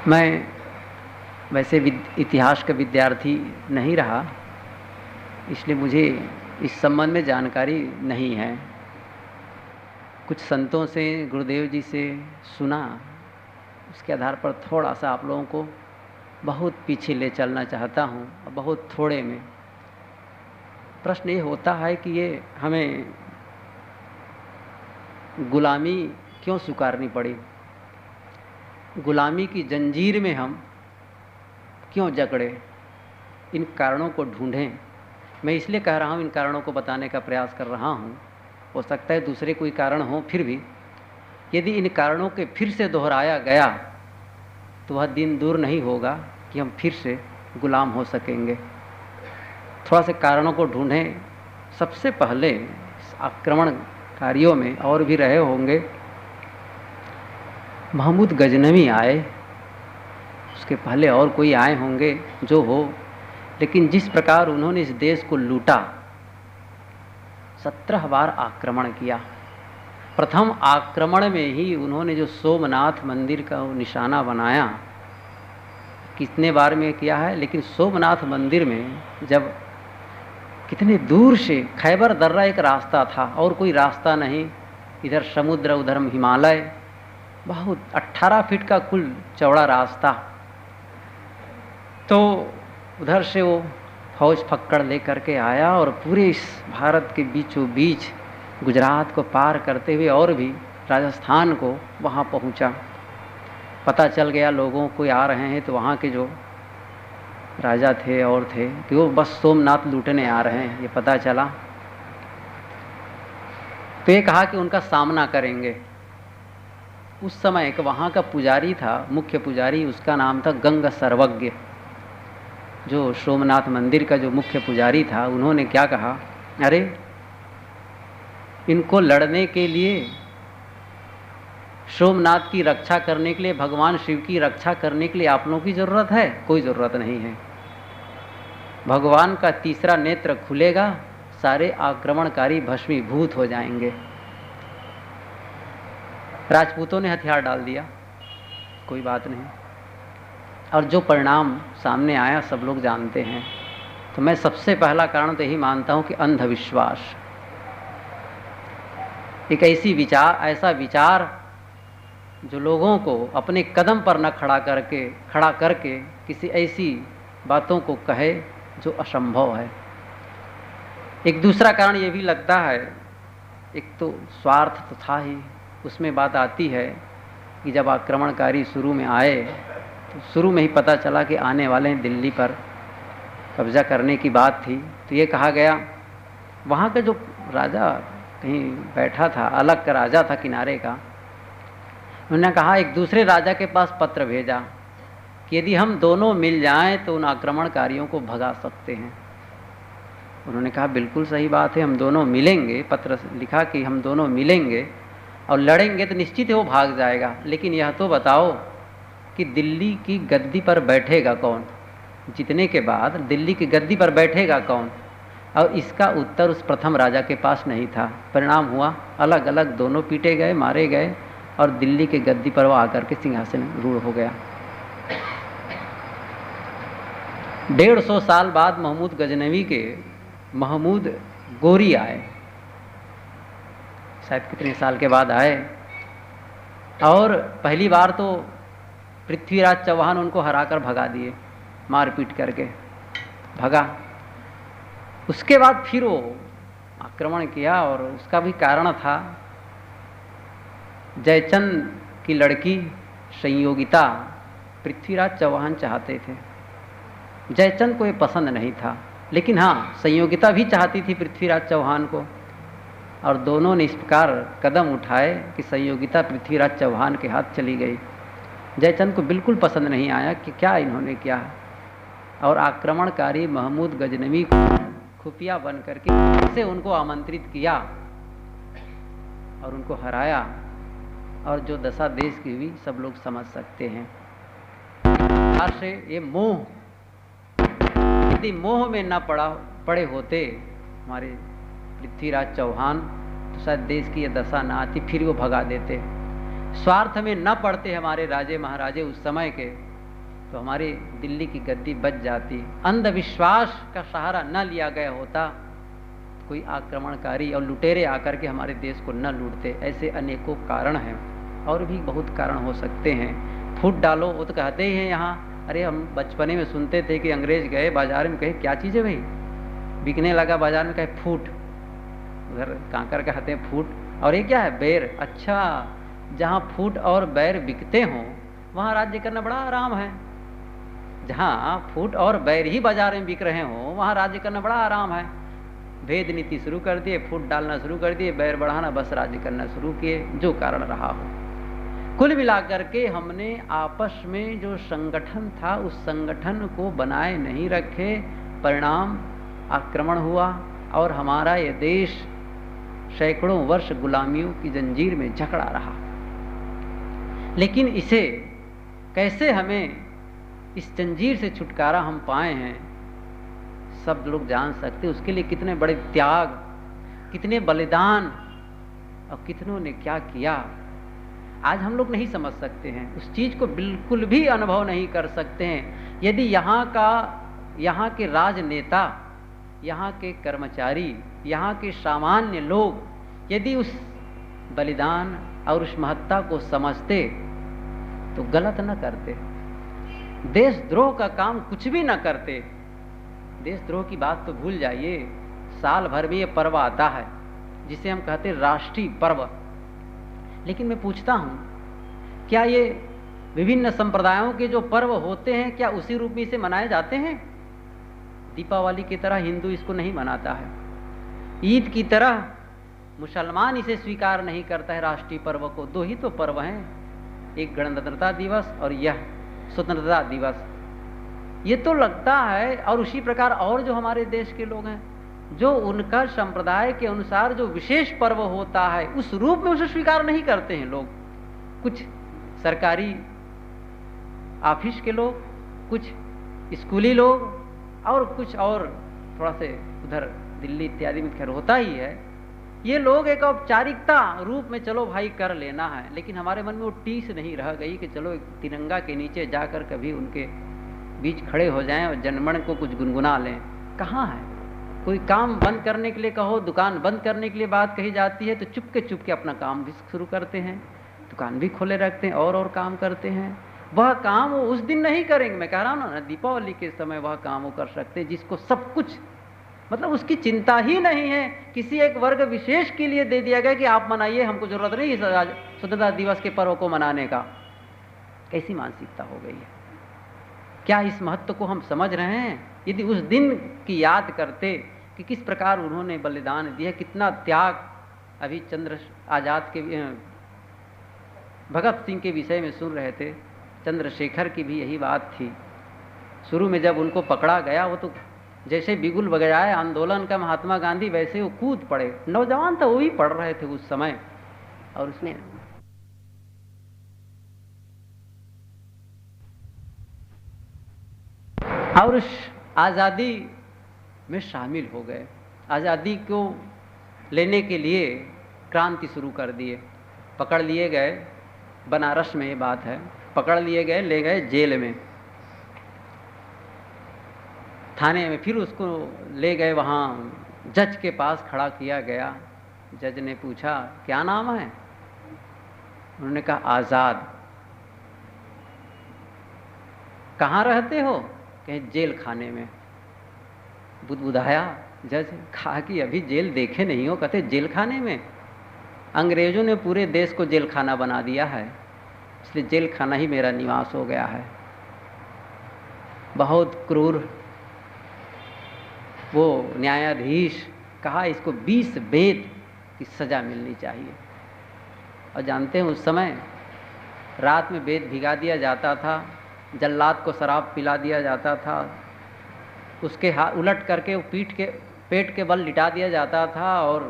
मैं वैसे इतिहास का विद्यार्थी नहीं रहा, इसलिए मुझे इस संबंध में जानकारी नहीं है। कुछ संतों से, गुरुदेव जी से सुना, उसके आधार पर थोड़ा सा आप लोगों को बहुत पीछे ले चलना चाहता हूँ। बहुत थोड़े में प्रश्न ये होता है कि ये हमें गुलामी क्यों स्वीकारनी पड़ी, गुलामी की जंजीर में हम क्यों जकड़े, इन कारणों को ढूंढें। मैं इसलिए कह रहा हूँ, इन कारणों को बताने का प्रयास कर रहा हूँ। हो सकता है दूसरे कोई कारण हो, फिर भी यदि इन कारणों के फिर से दोहराया गया तो वह दिन दूर नहीं होगा कि हम फिर से गुलाम हो सकेंगे। थोड़ा से कारणों को ढूंढें। सबसे पहले आक्रमणकारियों में और भी रहे होंगे, महमूद गजनवी आए, उसके पहले और कोई आए होंगे जो हो, लेकिन जिस प्रकार उन्होंने इस देश को लूटा, 17 बार आक्रमण किया। प्रथम आक्रमण में ही उन्होंने जो सोमनाथ मंदिर का निशाना बनाया, कितने बार में किया है, लेकिन सोमनाथ मंदिर में जब कितने दूर से खैबर दर्रा एक रास्ता था और कोई रास्ता नहीं, इधर समुद्र उधर हिमालय, बहुत 18 फीट का कुल चौड़ा रास्ता। तो उधर से वो फौज फक्कड़ लेकर के आया और पूरे इस भारत के बीचों बीच गुजरात को पार करते हुए और भी राजस्थान को वहाँ पहुँचा। पता चल गया लोगों को आ रहे हैं, तो वहाँ के जो राजा थे और थे कि वो बस सोमनाथ लूटने आ रहे हैं, ये पता चला। तो ये कहा कि उनका सामना करेंगे। उस समय एक वहाँ का पुजारी था, मुख्य पुजारी, उसका नाम था गंग सर्वज्ञ। जो सोमनाथ मंदिर का जो मुख्य पुजारी था, उन्होंने क्या कहा, अरे इनको लड़ने के लिए, सोमनाथ की रक्षा करने के लिए, भगवान शिव की रक्षा करने के लिए आप लोगों की ज़रूरत है? कोई ज़रूरत नहीं है। भगवान का तीसरा नेत्र खुलेगा, सारे आक्रमणकारी भस्मीभूत हो जाएंगे। राजपूतों ने हथियार डाल दिया, कोई बात नहीं, और जो परिणाम सामने आया सब लोग जानते हैं। तो मैं सबसे पहला कारण तो यही मानता हूं कि अंधविश्वास, एक ऐसा विचार जो लोगों को अपने कदम पर न खड़ा करके किसी ऐसी बातों को कहे जो असंभव है। एक दूसरा कारण ये भी लगता है, एक तो स्वार्थ तो था ही, उसमें बात आती है कि जब आक्रमणकारी शुरू में आए तो शुरू में ही पता चला कि आने वाले हैं, दिल्ली पर कब्जा करने की बात थी। तो ये कहा गया, वहाँ का जो राजा कहीं बैठा था, अलग का राजा था किनारे का, उन्होंने कहा, एक दूसरे राजा के पास पत्र भेजा कि यदि हम दोनों मिल जाएं तो उन आक्रमणकारियों को भगा सकते हैं। उन्होंने कहा बिल्कुल सही बात है, हम दोनों मिलेंगे। पत्र लिखा कि हम दोनों मिलेंगे और लड़ेंगे तो निश्चित है वो भाग जाएगा, लेकिन यह तो बताओ कि दिल्ली की गद्दी पर बैठेगा कौन, जीतने के बाद दिल्ली की गद्दी पर बैठेगा कौन। और इसका उत्तर उस प्रथम राजा के पास नहीं था। परिणाम हुआ, अलग अलग दोनों पीटे गए, मारे गए, और दिल्ली के गद्दी पर वो आकर के सिंहासन रूढ़ हो गया। 150 साल बाद महमूद गजनवी के महमूद गोरी आए, शायद कितने साल के बाद आए, और पहली बार तो पृथ्वीराज चौहान उनको हराकर भगा दिए, मारपीट करके भगा। उसके बाद फिर वो आक्रमण किया, और उसका भी कारण था, जयचंद की लड़की संयोगिता पृथ्वीराज चौहान चाहते थे। जयचंद को ये पसंद नहीं था, लेकिन हाँ, संयोगिता भी चाहती थी पृथ्वीराज चौहान को, और दोनों ने इस प्रकार कदम उठाए कि संयोगिता पृथ्वीराज चौहान के हाथ चली गई। जयचंद को बिल्कुल पसंद नहीं आया कि क्या इन्होंने किया, और आक्रमणकारी महमूद गजनवी को खुफिया बन करके से उनको आमंत्रित किया और उनको हराया, और जो दशा देश की हुई सब लोग समझ सकते हैं। से ये मोह, यदि मोह में न पड़े होते हमारे पृथ्वीराज चौहान, तो शायद देश की ये दशा ना आती, फिर वो भगा देते। स्वार्थ में न पड़ते हमारे राजे महाराजे उस समय के, तो हमारी दिल्ली की गद्दी बच जाती। अंधविश्वास का सहारा न लिया गया होता, कोई आक्रमणकारी और लुटेरे आकर के हमारे देश को न लूटते। ऐसे अनेकों कारण हैं, और भी बहुत कारण हो सकते हैं। फूट डालो, वो तो कहते ही हैं यहाँ। अरे हम बचपने में सुनते थे कि अंग्रेज गए बाजार में, कहे क्या चीज़ है भाई, बिकने लगा बाजार में, कहे फूट। उधर कांकर कहते हैं फूट, और ये क्या है, बैर। अच्छा, जहाँ फूट और बैर बिकते हों वहाँ राज्य करना बड़ा आराम है। जहाँ फूट और बैर ही बाजार में बिक रहे हों वहाँ राज्य करना बड़ा आराम है। भेद नीति शुरू कर दिए, फूट डालना शुरू कर दिए, बैर बढ़ाना, बस राज्य करना शुरू किए, जो कारण रहा हो। कुल मिलाकर के हमने आपस में जो संगठन था उस संगठन को बनाए नहीं रखे, परिणाम आक्रमण हुआ और हमारा ये देश सैकड़ों वर्ष गुलामियों की जंजीर में जकड़ा रहा। लेकिन इसे कैसे हमें इस जंजीर से छुटकारा हम पाए हैं, सब लोग जान सकते। उसके लिए कितने बड़े त्याग, कितने बलिदान और कितनों ने क्या किया, आज हम लोग नहीं समझ सकते हैं। उस चीज को बिल्कुल भी अनुभव नहीं कर सकते हैं। यदि यहाँ के राजनेता, यहाँ के कर्मचारी, यहाँ के सामान्य लोग यदि उस बलिदान और उस महत्ता को समझते तो गलत न करते, देशद्रोह का काम कुछ भी न करते। देशद्रोह की बात तो भूल जाइए, साल भर में ये पर्व आता है जिसे हम कहते हैं राष्ट्रीय पर्व। लेकिन मैं पूछता हूँ, क्या ये विभिन्न संप्रदायों के जो पर्व होते हैं क्या उसी रूप में इसे मनाए जाते हैं? दीपावली की तरह हिंदू इसको नहीं मनाता है, ईद की तरह मुसलमान इसे स्वीकार नहीं करता है राष्ट्रीय पर्व को। दो ही तो पर्व हैं, एक गणतंत्रता दिवस और यह स्वतंत्रता दिवस। ये तो लगता है, और उसी प्रकार और जो हमारे देश के लोग हैं जो उनका संप्रदाय के अनुसार जो विशेष पर्व होता है उस रूप में उसे स्वीकार नहीं करते हैं लोग। कुछ सरकारी ऑफिस के लोग, कुछ स्कूली लोग, और कुछ और थोड़ा से उधर दिल्ली इत्यादि में खैर होता ही है। ये लोग एक औपचारिकता रूप में चलो भाई कर लेना है, लेकिन हमारे मन में वो टीस नहीं रह गई कि चलो एक तिरंगा के नीचे जाकर कभी उनके बीच खड़े हो जाएं और जनमण को कुछ गुनगुना लें। कहाँ है? कोई काम बंद करने के लिए कहो, दुकान बंद करने के लिए बात कही जाती है तो चुपके अपना काम भी शुरू करते हैं, दुकान भी खोले रखते हैं और काम करते हैं। वह काम वो उस दिन नहीं करेंगे। मैं कह रहा हूँ ना, दीपावली के समय वह काम वो कर सकते हैं जिसको सब कुछ, मतलब उसकी चिंता ही नहीं है, किसी एक वर्ग विशेष के लिए दे दिया गया कि आप मनाइए, हमको जरूरत नहीं इस स्वतंत्रता दिवस के पर्व को मनाने का। कैसी मानसिकता हो गई है? क्या इस महत्व को हम समझ रहे हैं? यदि उस दिन की याद करते कि किस प्रकार उन्होंने बलिदान दिया, कितना त्याग। अभी चंद्र आजाद के, भगत सिंह के विषय में सुन रहे थे, चंद्रशेखर की भी यही बात थी। शुरू में जब उनको पकड़ा गया, वो तो जैसे बिगुल बजाए आंदोलन का महात्मा गांधी, वैसे वो कूद पड़े। नौजवान तो वो भी पढ़ रहे थे उस समय, और उसने और उस आज़ादी में शामिल हो गए। आज़ादी को लेने के लिए क्रांति शुरू कर दिए। पकड़ लिए गए, बनारस में ये बात है, पकड़ लिए गए, ले गए जेल में, थाने में। फिर उसको ले गए वहाँ जज के पास खड़ा किया गया। जज ने पूछा क्या नाम है? उन्होंने कहा आज़ाद। कहाँ रहते हो? कहीं जेल खाने में। बुदबुदाया जज, कहा कि अभी जेल देखे नहीं हो? कहते जेल खाने में? अंग्रेजों ने पूरे देश को जेल खाना बना दिया है, इसलिए जेल खाना ही मेरा निवास हो गया है। बहुत क्रूर वो न्यायाधीश, कहा इसको 20 बेत की सजा मिलनी चाहिए। और जानते हैं उस समय रात में बेत भिगा दिया जाता था, जल्लाद को शराब पिला दिया जाता था, उसके हाथ उलट करके वो पेट के बल लिटा दिया जाता था और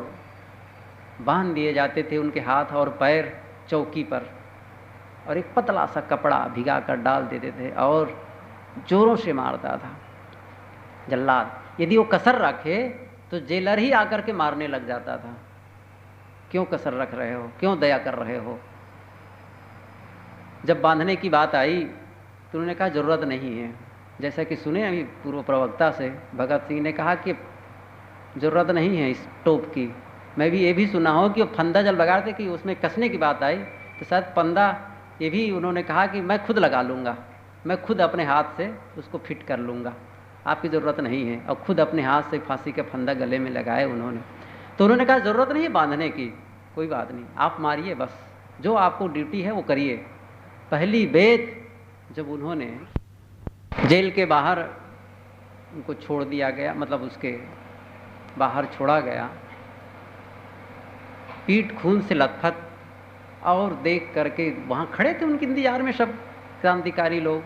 बांध दिए जाते थे उनके हाथ और पैर चौकी पर, और एक पतला सा कपड़ा भिगा कर डाल देते थे और जोरों से मारता था जल्लाद। यदि वो कसर रखे तो जेलर ही आकर के मारने लग जाता था। क्यों कसर रख रहे हो? क्यों दया कर रहे हो? जब बांधने की बात आई तो उन्होंने कहा ज़रूरत नहीं है। जैसा कि सुने अभी पूर्व प्रवक्ता से, भगत सिंह ने कहा कि ज़रूरत नहीं है इस टोप की। मैं भी ये भी सुना हो कि वो फंदा जब लगाते कि उसमें कसने की बात आई तो शायद फंदा ये भी उन्होंने कहा कि मैं खुद लगा लूँगा, मैं खुद अपने हाथ से उसको फिट कर लूँगा, आपकी ज़रूरत नहीं है। और खुद अपने हाथ से फांसी का फंदा गले में लगाए उन्होंने। तो उन्होंने कहा ज़रूरत नहीं है बांधने की, कोई बात नहीं, आप मारिए, बस जो आपको ड्यूटी है वो करिए। पहली बेत जब उन्होंने जेल के बाहर उनको छोड़ दिया गया, मतलब उसके बाहर छोड़ा गया, पीठ खून से लथपथ, और देख करके वहाँ खड़े थे उनके इंतजार में सब क्रांतिकारी लोग,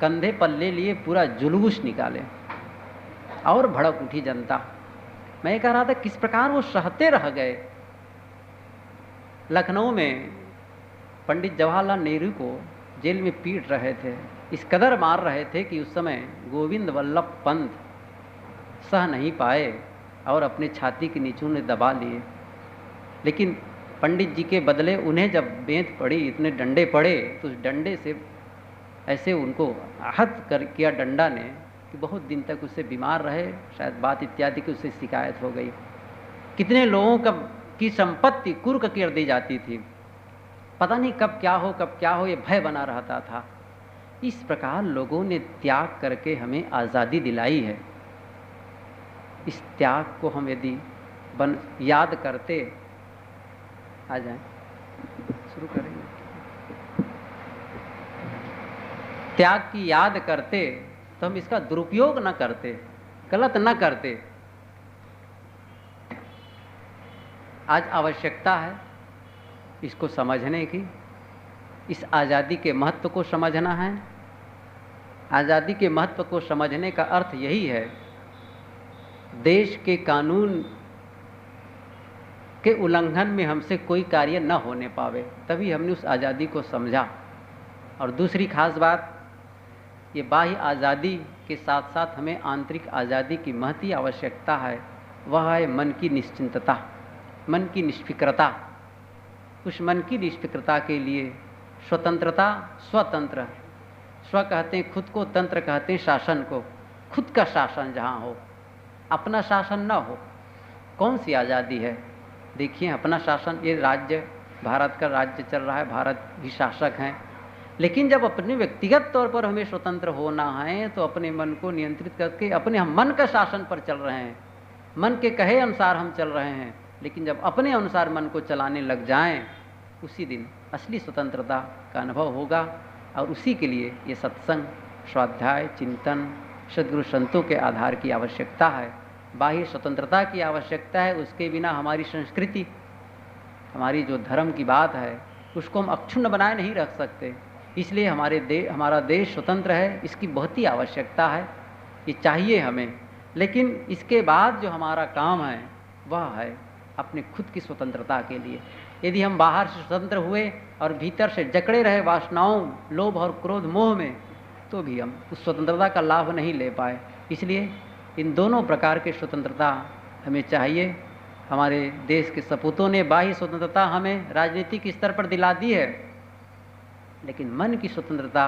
कंधे पल्ले लिए पूरा जुलूस निकाले और भड़क उठी जनता। मैं कह रहा था किस प्रकार वो सहते रह गए। लखनऊ में पंडित जवाहरलाल नेहरू को जेल में पीट रहे थे, इस कदर मार रहे थे कि उस समय गोविंद वल्लभ पंत सह नहीं पाए और अपने छाती के नीचे उन्हें दबा लिए। लेकिन पंडित जी के बदले उन्हें जब बेंत पड़ी, इतने डंडे पड़े, तो उस डंडे से ऐसे उनको आहत कर किया डंडा ने कि बहुत दिन तक उससे बीमार रहे, शायद बात इत्यादि की उससे शिकायत हो गई। कितने लोगों की संपत्ति कुर्क कर दी जाती थी, पता नहीं कब क्या हो, ये भय बना रहता था। इस प्रकार लोगों ने त्याग करके हमें आज़ादी दिलाई है। इस त्याग को हम यदि याद करते, आ जाएं, शुरू करेंगे, त्याग की याद करते तो हम इसका दुरुपयोग न करते, गलत न करते। आज आवश्यकता है इसको समझने की, इस आज़ादी के महत्व को समझना है। आज़ादी के महत्व को समझने का अर्थ यही है, देश के कानून के उल्लंघन में हमसे कोई कार्य न होने पावे, तभी हमने उस आज़ादी को समझा। और दूसरी खास बात, ये बाह्य आज़ादी के साथ साथ हमें आंतरिक आज़ादी की महती आवश्यकता है। वह है मन की निश्चिंतता, मन की निष्फिक्रता। उस मन की निष्फिक्रता के लिए स्वतंत्रता, स्वतंत्र, स्व कहते हैं खुद को, तंत्र कहते हैं शासन को। खुद का शासन जहाँ हो, अपना शासन न हो, कौन सी आज़ादी है? देखिए अपना शासन, ये राज्य, भारत का राज्य चल रहा है, भारत भी शासक हैं, लेकिन जब अपने व्यक्तिगत तौर पर हमें स्वतंत्र होना है तो अपने मन को नियंत्रित करके अपने हम मन का शासन पर चल रहे हैं, मन के कहे अनुसार हम चल रहे हैं। लेकिन जब अपने अनुसार मन को चलाने लग जाएं, उसी दिन असली स्वतंत्रता का अनुभव होगा। और उसी के लिए ये सत्संग, स्वाध्याय, चिंतन, सद्गुरु संतों के आधार की आवश्यकता है। बाह्य स्वतंत्रता की आवश्यकता है, उसके बिना हमारी संस्कृति, हमारी जो धर्म की बात है, उसको हम अक्षुण्ण बनाए नहीं रख सकते। इसलिए हमारा देश स्वतंत्र है, इसकी बहुत ही आवश्यकता है, ये चाहिए हमें। लेकिन इसके बाद जो हमारा काम है वह है अपने खुद की स्वतंत्रता के लिए। यदि हम बाहर से स्वतंत्र हुए और भीतर से जकड़े रहे वासनाओं, लोभ और क्रोध, मोह में, तो भी हम उस स्वतंत्रता का लाभ नहीं ले पाए। इसलिए इन दोनों प्रकार की स्वतंत्रता हमें चाहिए। हमारे देश के सपूतों ने बाह्य स्वतंत्रता हमें राजनीतिक स्तर पर दिला दी है, लेकिन मन की स्वतंत्रता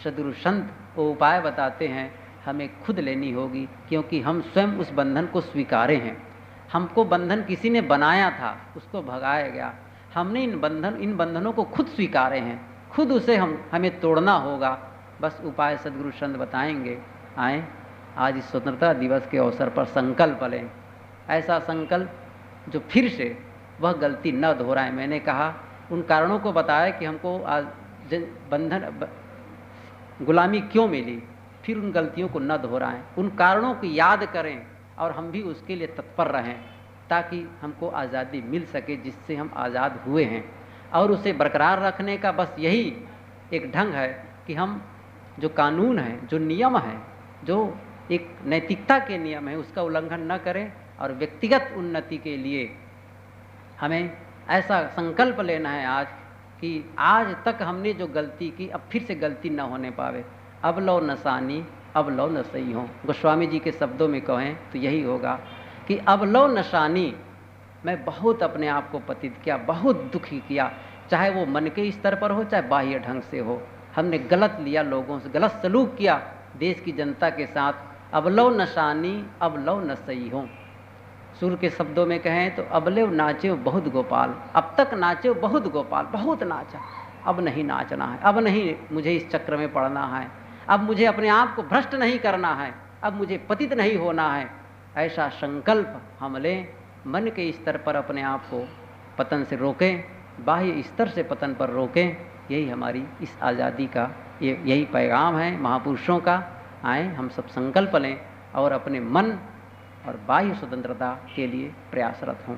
सद्गुरु संत वो उपाय बताते हैं हमें खुद लेनी होगी, क्योंकि हम स्वयं उस बंधन को स्वीकारे हैं। हमको बंधन किसी ने बनाया था, उसको भगाया गया, हमने इन बंधनों को खुद स्वीकारे हैं, खुद उसे हमें तोड़ना होगा। बस उपाय सद्गुरु संत बताएंगे। आए आज इस स्वतंत्रता दिवस के अवसर पर संकल्प लें, ऐसा संकल्प जो फिर से वह गलती न दोहराए। मैंने कहा उन कारणों को बताया कि हमको आज बंधन गुलामी क्यों मिली, फिर उन गलतियों को न दोहराएं, उन कारणों की याद करें और हम भी उसके लिए तत्पर रहें, ताकि हमको आज़ादी मिल सके जिससे हम आज़ाद हुए हैं। और उसे बरकरार रखने का बस यही एक ढंग है कि हम जो कानून है, जो नियम है, जो एक नैतिकता के नियम है, उसका उल्लंघन न करें। और व्यक्तिगत उन्नति के लिए हमें ऐसा संकल्प लेना है आज कि आज तक हमने जो गलती की अब फिर से गलती न होने पावे। अब लो नसानी अब लो न सही हो, गोस्वामी जी के शब्दों में कहें तो यही होगा कि अब लो नशानी, मैं बहुत अपने आप को पतित किया, बहुत दुखी किया, चाहे वो मन के स्तर पर हो चाहे बाह्य ढंग से हो। हमने गलत लिया लोगों से, गलत सलूक किया देश की जनता के साथ। अब लो नशानी अब लो न सही हो। सुर के शब्दों में कहें तो अबले नाचे बहुत गोपाल, अब तक नाचे बहुत गोपाल, बहुत नाचा, अब नहीं नाचना है, अब नहीं मुझे इस चक्र में पड़ना है, अब मुझे अपने आप को भ्रष्ट नहीं करना है, अब मुझे पतित नहीं होना है। ऐसा संकल्प हम लें, मन के स्तर पर अपने आप को पतन से रोकें, बाह्य स्तर से पतन पर रोकें। यही हमारी इस आज़ादी का यही पैगाम है महापुरुषों का। आए हम सब संकल्प लें और अपने मन और बाह्य स्वतंत्रता के लिए प्रयासरत हों।